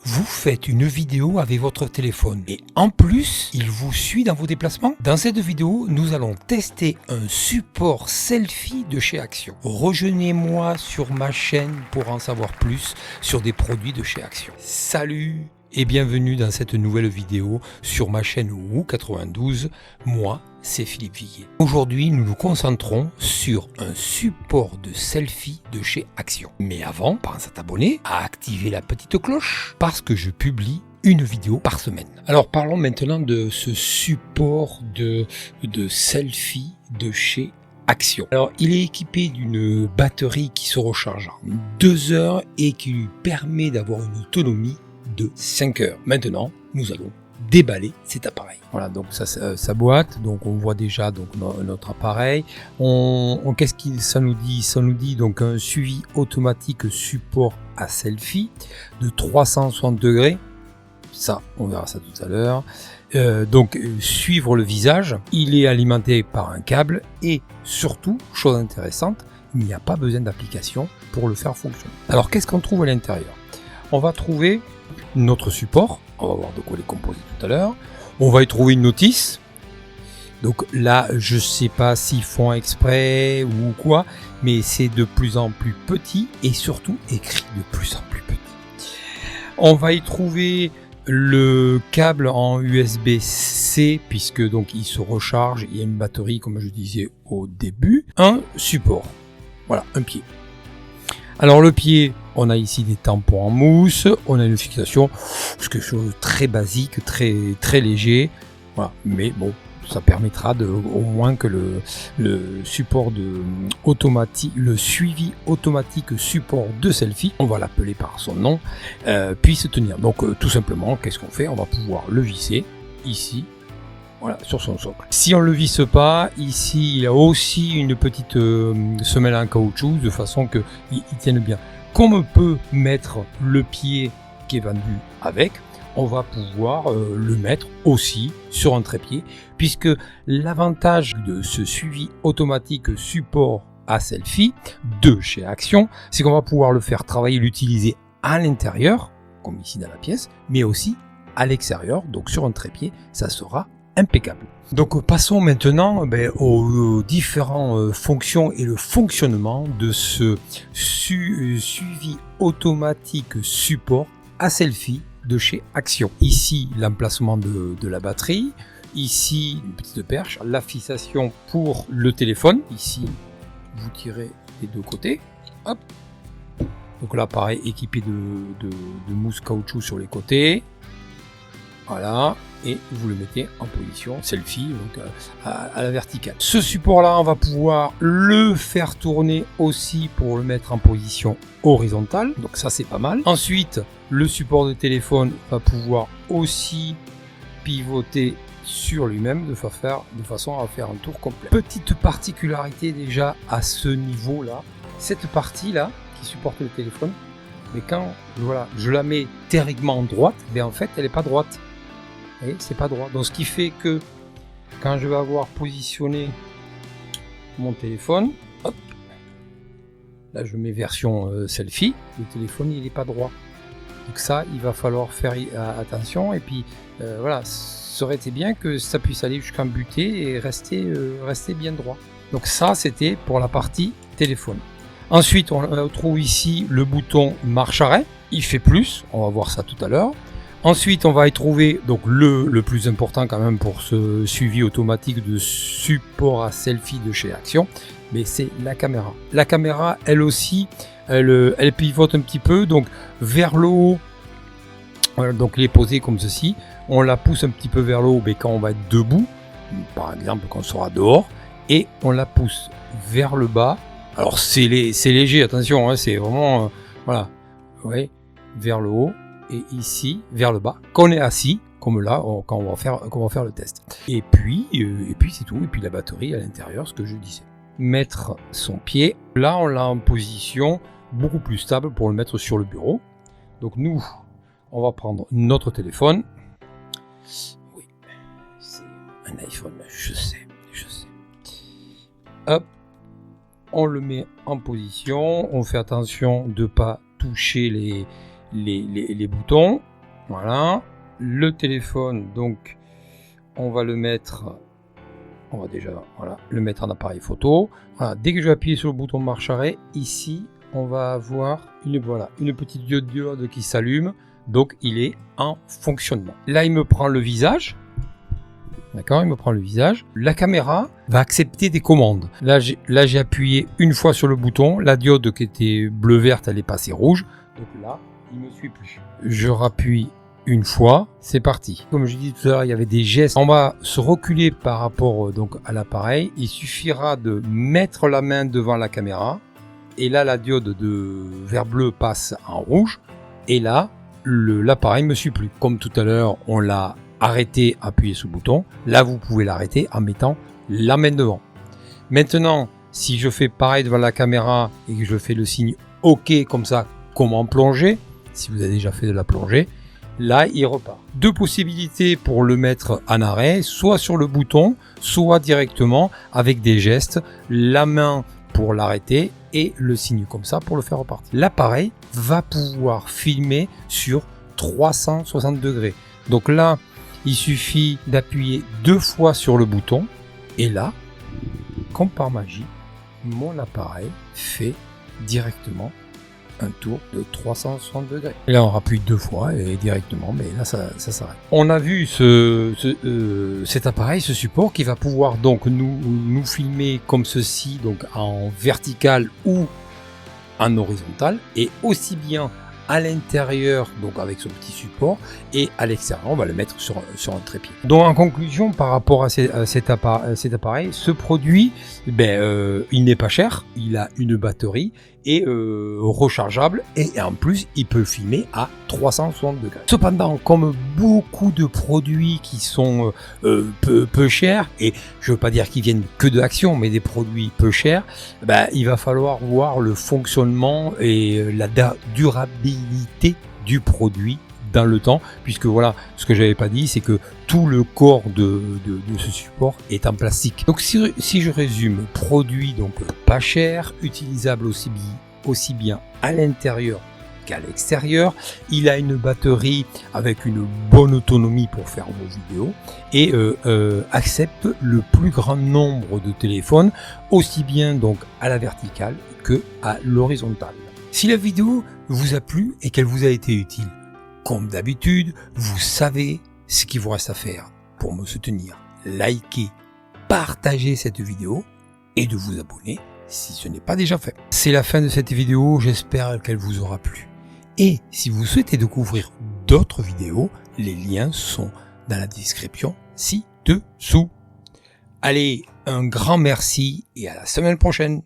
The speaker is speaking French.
Vous faites une vidéo avec votre téléphone et en plus, il vous suit dans vos déplacements. Dans cette vidéo, nous allons tester un support selfie de chez Action. Rejoignez-moi sur ma chaîne pour en savoir plus sur des produits de chez Action. Salut et bienvenue dans cette nouvelle vidéo sur ma chaîne WOO92. Moi, c'est Philippe Viguier. Aujourd'hui, nous nous concentrons sur un support de selfie de chez Action. Mais avant, pense à t'abonner, à activer la petite cloche, parce que je publie une vidéo par semaine. Alors parlons maintenant de ce support de selfie de chez Action. Alors il est équipé d'une batterie qui se recharge en 2 heures et qui lui permet d'avoir une autonomie de 5 heures. Maintenant, nous allons déballer cet appareil. Voilà, donc ça sa boîte, donc on voit déjà donc notre appareil. Qu'est-ce que ça nous dit? Ça nous dit donc un suivi automatique support à selfie de 360 degrés. Ça, on verra ça tout à l'heure. Donc suivre le visage, il est alimenté par un câble et surtout, chose intéressante, il n'y a pas besoin d'application pour le faire fonctionner. Alors qu'est-ce qu'on trouve à l'intérieur? On va trouver notre support, on va voir de quoi il est composé tout à l'heure. On va y trouver une notice. Donc là, je sais pas s'ils font exprès ou quoi, mais c'est de plus en plus petit et surtout écrit de plus en plus petit. On va y trouver le câble en USB-C puisque donc il se recharge, il y a une batterie comme je disais au début, un support. Voilà, un pied. Alors le pied, on a ici des tampons en mousse, on a une fixation, c'est quelque chose de très basique, très léger, voilà. Mais bon, ça permettra au moins que le support automatique, le suivi automatique support de selfie, on va l'appeler par son nom, puisse tenir. Donc tout simplement, qu'est-ce qu'on fait? On va pouvoir le visser ici. Voilà, sur son socle. Si on ne le visse pas, ici il y a aussi une petite semelle en caoutchouc de façon qu'il tienne bien. Comme on peut mettre le pied qui est vendu avec, on va pouvoir le mettre aussi sur un trépied, puisque l'avantage de ce suivi automatique support à selfie de chez Action, c'est qu'on va pouvoir le faire travailler, l'utiliser à l'intérieur, comme ici dans la pièce, mais aussi à l'extérieur, donc sur un trépied, ça sera impeccable. Donc passons maintenant aux différentes fonctions et le fonctionnement de ce suivi automatique support à selfie de chez Action. Ici l'emplacement de la batterie, ici une petite perche, la fixation pour le téléphone, ici vous tirez les deux côtés, hop. Donc là pareil, équipé de mousse caoutchouc sur les côtés. Voilà, et vous le mettez en position selfie, donc à la verticale. Ce support-là, on va pouvoir le faire tourner aussi pour le mettre en position horizontale, donc ça c'est pas mal. Ensuite, le support de téléphone va pouvoir aussi pivoter sur lui-même de façon à faire un tour complet. Petite particularité déjà à ce niveau-là, cette partie-là qui supporte le téléphone, mais quand voilà, je la mets théoriquement droite, mais en fait elle n'est pas droite. Et c'est pas droit. Donc ce qui fait que quand je vais avoir positionné mon téléphone, hop, là je mets version selfie, le téléphone il est pas droit. Donc ça il va falloir faire attention et puis voilà, ça aurait été bien que ça puisse aller jusqu'en butée et rester bien droit. Donc ça c'était pour la partie téléphone. Ensuite on trouve ici le bouton marche arrêt, il fait plus, on va voir ça tout à l'heure. Ensuite, on va y trouver donc le plus important quand même pour ce suivi automatique de support à selfie de chez Action, mais c'est la caméra. La caméra, elle aussi, elle pivote un petit peu, donc vers le haut. Voilà, donc elle est posée comme ceci. On la pousse un petit peu vers le haut, mais quand on va être debout, par exemple quand on sera dehors, et on la pousse vers le bas. Alors c'est léger, attention, hein, c'est vraiment voilà, ouais, vers le haut. Et ici vers le bas, qu'on est assis, comme là, quand on va faire le test. Et puis c'est tout. Et puis la batterie à l'intérieur, ce que je disais. Mettre son pied. Là, on l'a en position beaucoup plus stable pour le mettre sur le bureau. Donc nous, on va prendre notre téléphone. Oui, c'est un iPhone, je sais. Hop, on le met en position. On fait attention de ne pas toucher les boutons, Voilà, le téléphone, donc on va le mettre, on va déjà le mettre en appareil photo. Voilà, dès que je vais appuyer sur le bouton marche arrêt, ici on va avoir une petite diode qui s'allume, donc il est en fonctionnement. Là il me prend le visage. D'accord, il me prend le visage. La caméra va accepter des commandes. Là, j'ai appuyé une fois sur le bouton. La diode qui était bleu-verte, elle est passée rouge. Donc là, il ne me suit plus. Je rappuie une fois, c'est parti. Comme je disais tout à l'heure, il y avait des gestes. On va se reculer par rapport donc à l'appareil. Il suffira de mettre la main devant la caméra. Et là, la diode de vert bleu passe en rouge. Et là, l'appareil ne me suit plus. Comme tout à l'heure, on l'a arrêter, appuyer sur le bouton. Là, vous pouvez l'arrêter en mettant la main devant. Maintenant, si je fais pareil devant la caméra et que je fais le signe OK comme ça, comme en plongée, si vous avez déjà fait de la plongée, là, il repart. Deux possibilités pour le mettre en arrêt, soit sur le bouton, soit directement avec des gestes, la main pour l'arrêter et le signe comme ça pour le faire repartir. L'appareil va pouvoir filmer sur 360 degrés. Donc là, il suffit d'appuyer 2 fois sur le bouton et là, comme par magie, mon appareil fait directement un tour de 360 degrés. Et là, on appuie 2 fois et directement, mais là, ça s'arrête. On a vu cet appareil, ce support qui va pouvoir donc nous filmer comme ceci, donc en vertical ou en horizontal, et aussi bien à l'intérieur, donc avec son petit support, et à l'extérieur, on va le mettre sur un trépied. Donc en conclusion, par rapport à cet appareil, ce produit, il n'est pas cher, il a une batterie et rechargeable, et en plus il peut filmer à 360 degrés. Cependant, comme beaucoup de produits qui sont peu chers, et je veux pas dire qu'ils viennent que de Action, mais des produits peu chers, il va falloir voir le fonctionnement et la durabilité du produit dans le temps, puisque voilà, ce que j'avais pas dit, c'est que tout le corps de ce support est en plastique. Donc si je résume, produit donc pas cher, utilisable aussi bien à l'intérieur qu'à l'extérieur, il a une batterie avec une bonne autonomie pour faire vos vidéos et accepte le plus grand nombre de téléphones, aussi bien donc à la verticale que à l'horizontale. Si la vidéo vous a plu et qu'elle vous a été utile, comme d'habitude, vous savez ce qu'il vous reste à faire pour me soutenir. Likez, partagez cette vidéo et de vous abonner si ce n'est pas déjà fait. C'est la fin de cette vidéo, j'espère qu'elle vous aura plu. Et si vous souhaitez découvrir d'autres vidéos, les liens sont dans la description ci-dessous. Allez, un grand merci et à la semaine prochaine.